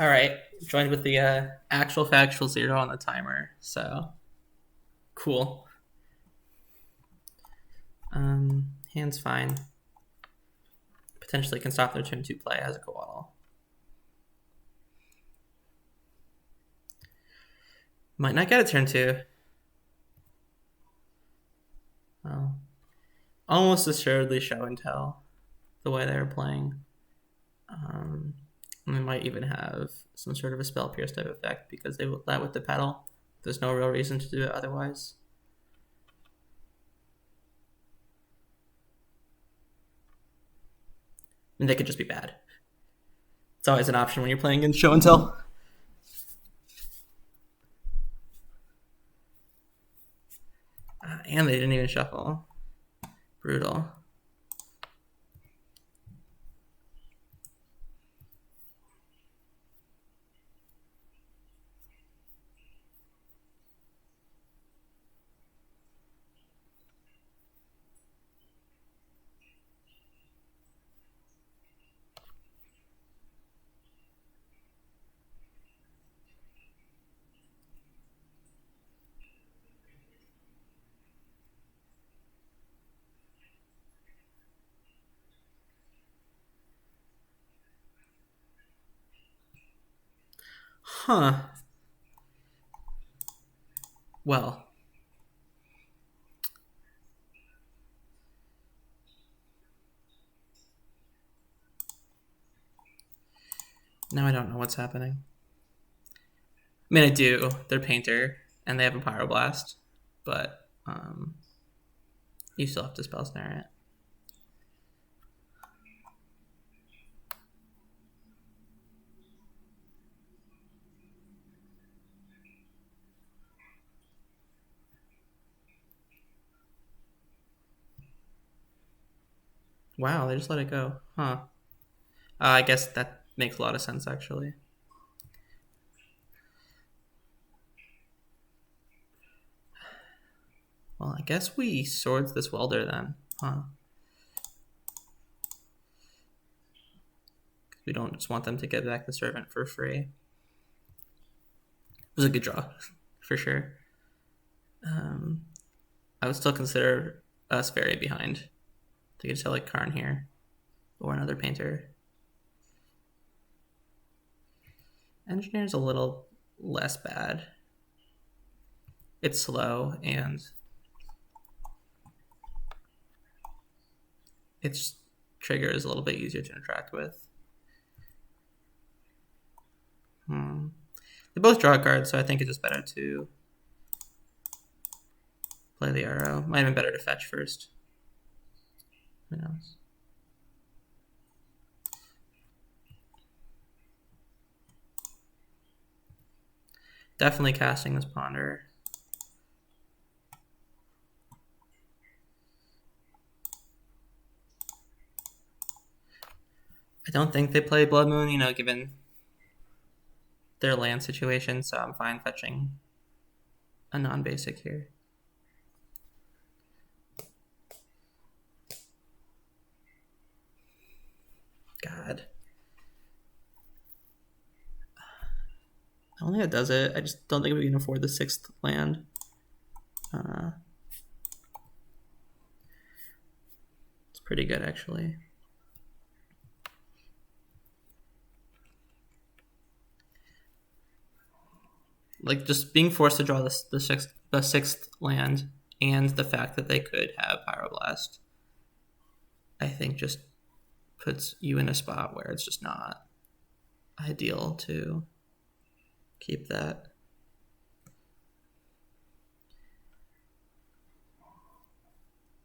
All right, joined with the actual factual zero on the timer. So cool. Hand's fine. Potentially can stop their turn 2 play as a koala. Might not get a turn 2. Well, almost assuredly show and tell the way they were playing. And they might even have some sort of a spell pierce type effect because they will that with the pedal. There's no real reason to do it otherwise. And they could just be bad. It's always an option when you're playing in show and tell. And they didn't even shuffle. Brutal. Huh. Well. Now I don't know what's happening. I mean, I do. They're Painter, and they have a Pyroblast, but you still have to Spell Snare it. Wow, they just let it go. Huh. I guess that makes a lot of sense, actually. Well, I guess we swords this welder then. Huh. We don't just want them to get back the servant for free. It was a good draw, for sure. I would still consider us very behind. They could sell like Karn here or another Painter. Engineer's a little less bad. It's slow and its trigger is a little bit easier to interact with. They both draw cards, so I think it's just better to play the arrow. Might have been better to fetch first. Who knows? Definitely casting this Ponder. I don't think they play Blood Moon, given their land situation, so I'm fine fetching a non-basic here. God. I don't think it does it. I just don't think we can afford the 6th land. It's pretty good, actually. Like, just being forced to draw the sixth land and the fact that they could have Pyroblast, I think just puts you in a spot where it's just not ideal to keep that.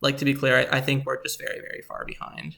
Like, to be clear, I think we're just very, very far behind.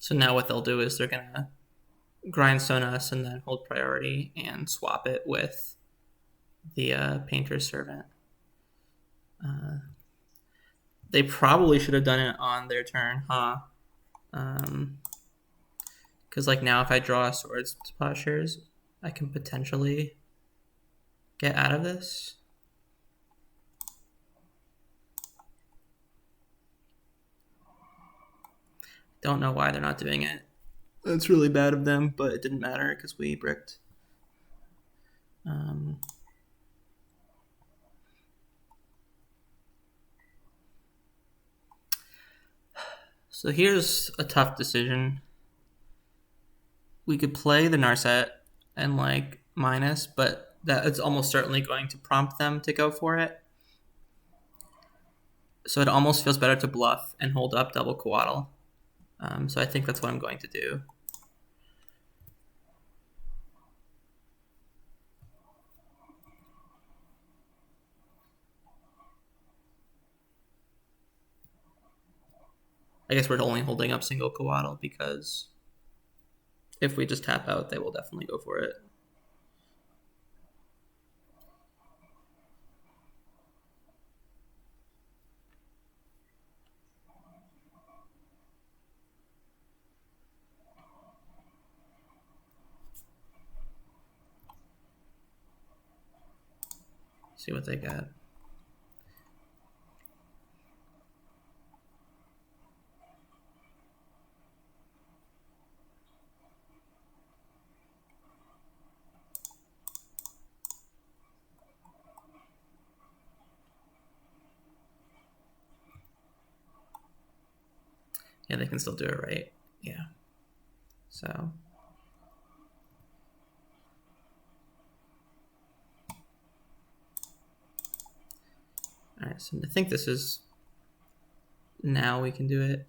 So now what they'll do is they're going to grindstone us and then hold priority and swap it with the Painter's Servant. They probably should have done it on their turn, huh? Because like now if I draw Swords to Plowshares, I can potentially get out of this. Don't know why they're not doing it. It's really bad of them, but it didn't matter because we bricked. So here's a tough decision. We could play the Narset and like minus, but that is almost certainly going to prompt them to go for it. So it almost feels better to bluff and hold up double Coatl. So I think that's what I'm going to do. I guess we're only holding up single Coatl because if we just tap out, they will definitely go for it. See what they got. Yeah, they can still do it, right? Yeah. So. All right, so I think this is, now we can do it.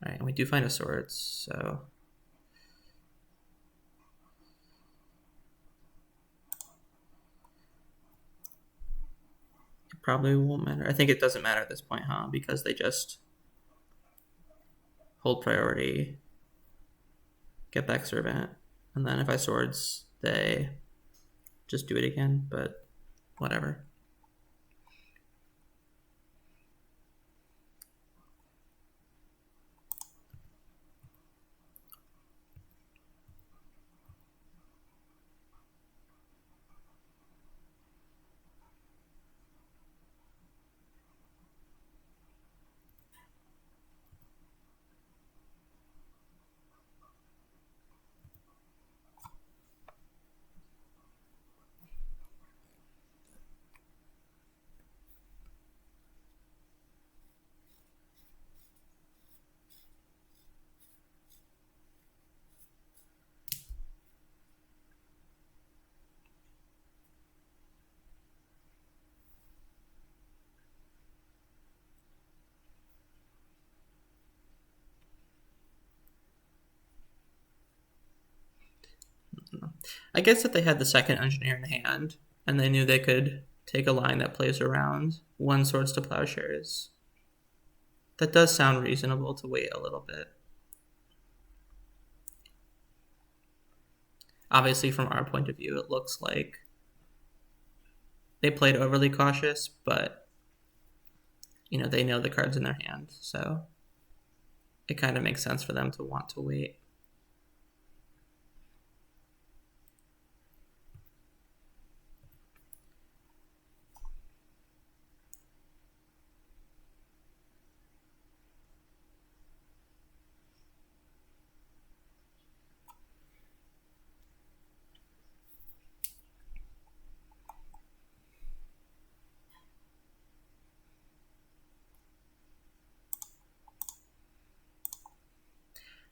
All right, and we do find a Swords, so. It probably won't matter. I think it doesn't matter at this point, huh? Because they just hold priority, get back Servant, and then if I Swords, they just do it again, but whatever. I guess that they had the second Engineer in hand, and they knew they could take a line that plays around one Swords to Plowshares. That does sound reasonable to wait a little bit. Obviously, from our point of view, it looks like they played overly cautious, but you know, they know the cards in their hand, so it kind of makes sense for them to want to wait.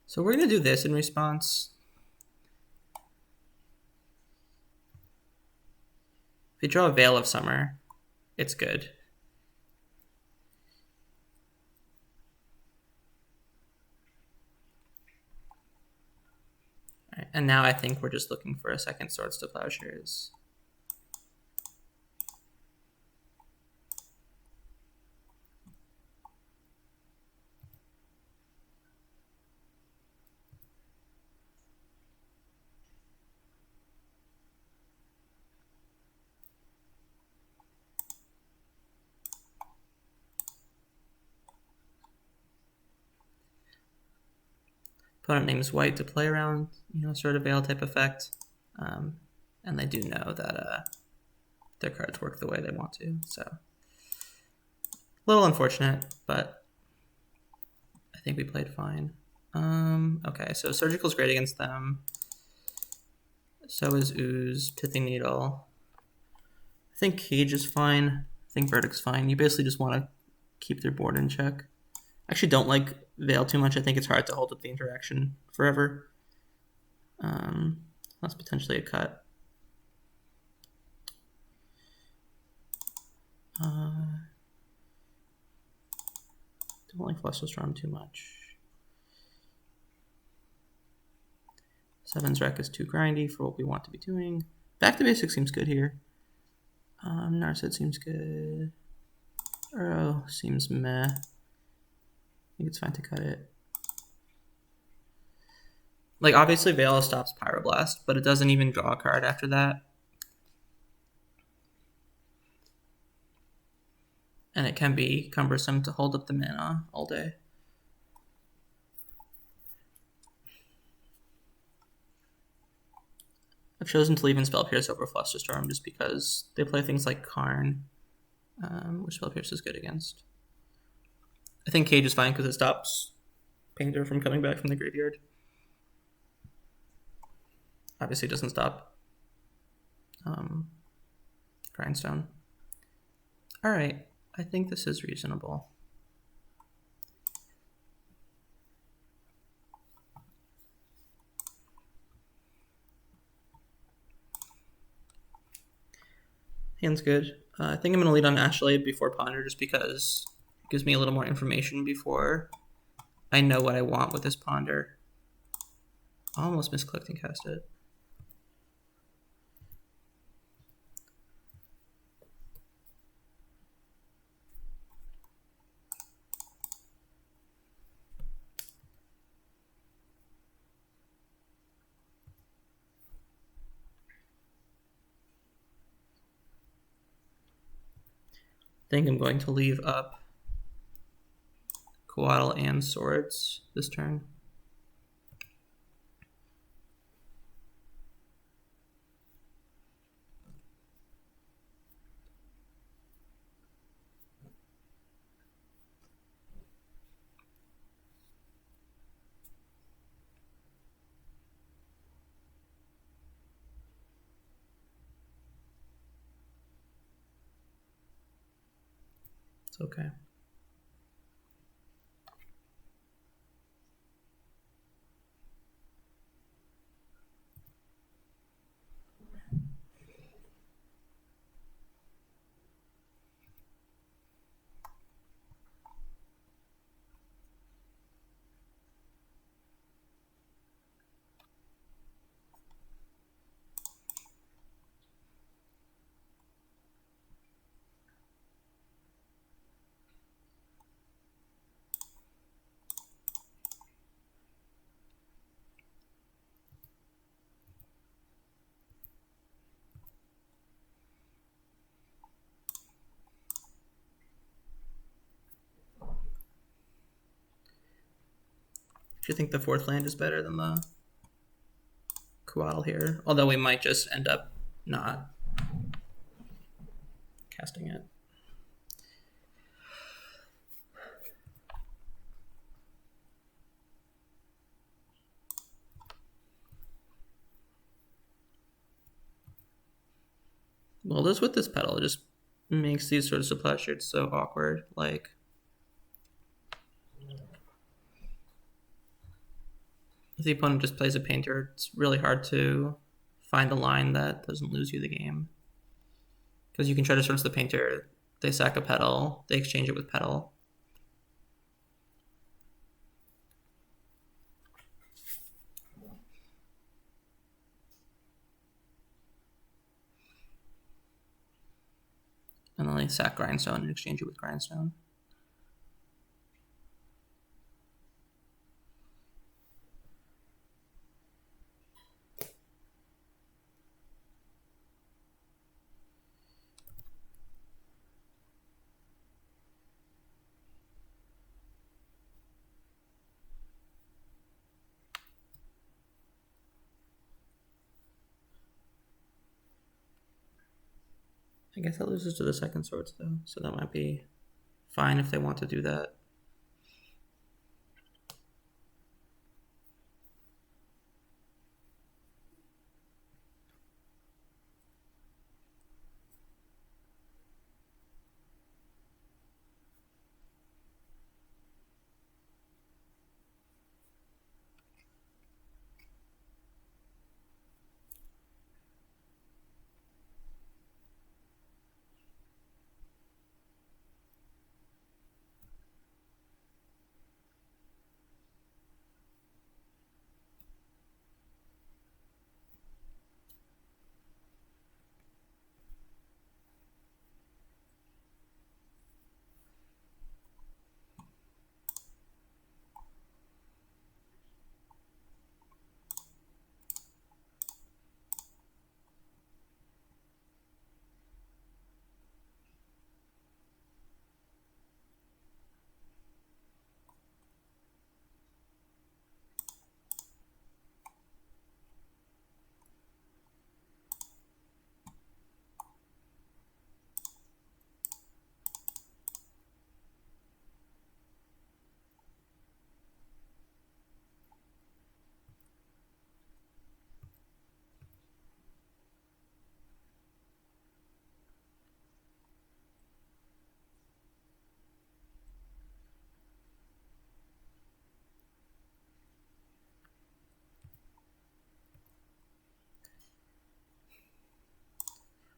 So we're going to do this in response. If you draw a Veil of Summer, it's good. All right, and now I think we're just looking for a second Swords to Plowshares. Opponent names white to play around, sort of veil type effect, and they do know that their cards work the way they want to. So a little unfortunate, but I think we played fine. Okay, so Surgical's great against them. So is Ooze, Pithing Needle. I think Cage is fine. I think Verdict's fine. You basically just want to keep their board in check. I actually don't like Veil too much. I think it's hard to hold up the interaction forever. That's potentially a cut. Don't like Fluster Storm too much. Seven's Wreck is too grindy for what we want to be doing. Back to Basics seems good here. Narset seems good. Uro seems meh. I think it's fine to cut it. Like, obviously Veil stops Pyroblast, but it doesn't even draw a card after that. And it can be cumbersome to hold up the mana all day. I've chosen to leave in Spell Pierce over Flusterstorm just because they play things like Karn, which Spell Pierce is good against. I think Cage is fine because it stops Painter from coming back from the graveyard. Obviously, it doesn't stop Grindstone. All right, I think this is reasonable. Hand's good. I think I'm going to lead on Ashleigh before Ponder just because it gives me a little more information before I know what I want with this Ponder. Almost misclicked and cast it. I think I'm going to leave up Coatl and Swords this turn. It's okay. Do you think the fourth land is better than the Coatl here? Although we might just end up not casting it. Well, this with this pedal just makes these sort of suppleshers so awkward. Like, if the opponent just plays a Painter, it's really hard to find a line that doesn't lose you the game. Because you can try to search the Painter, they sack a pedal, they exchange it with pedal. And then they sack Grindstone and exchange it with Grindstone. I guess that loses to the second swords though, so that might be fine if they want to do that.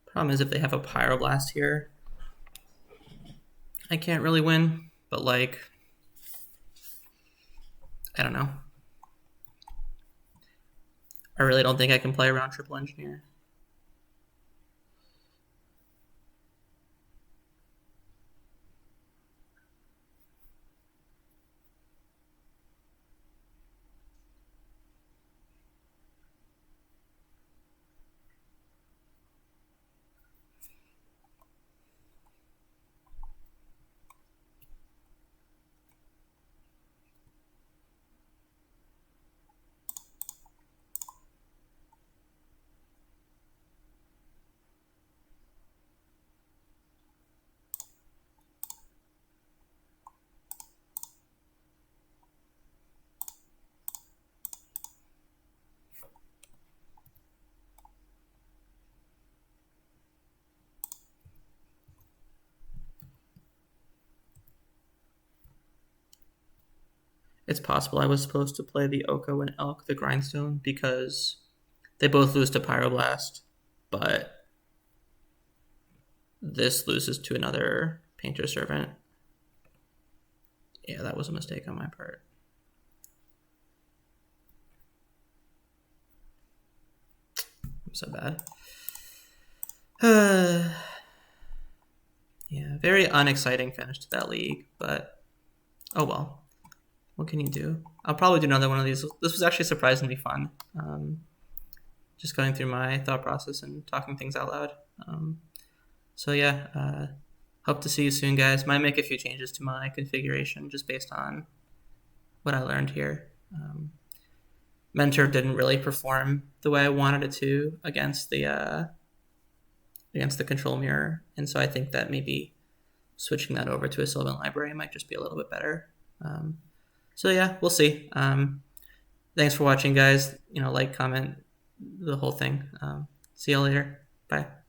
Problem is if they have a Pyroblast here, I can't really win, but like, I don't know. I really don't think I can play around Triple Engineer. It's possible I was supposed to play the Oko and Elk, the Grindstone, because they both lose to Pyroblast, but this loses to another Painter Servant. Yeah, that was a mistake on my part. I'm so bad. Yeah, very unexciting finish to that league, but oh well. What can you do? I'll probably do another one of these. This was actually surprisingly fun. Just going through my thought process and talking things out loud. So yeah, hope to see you soon, guys. Might make a few changes to my configuration just based on what I learned here. Mentor didn't really perform the way I wanted it to against the control mirror, and so I think that maybe switching that over to a Sylvan Library might just be a little bit better. So yeah, we'll see. Thanks for watching, guys. Like, comment, the whole thing. See you later. Bye.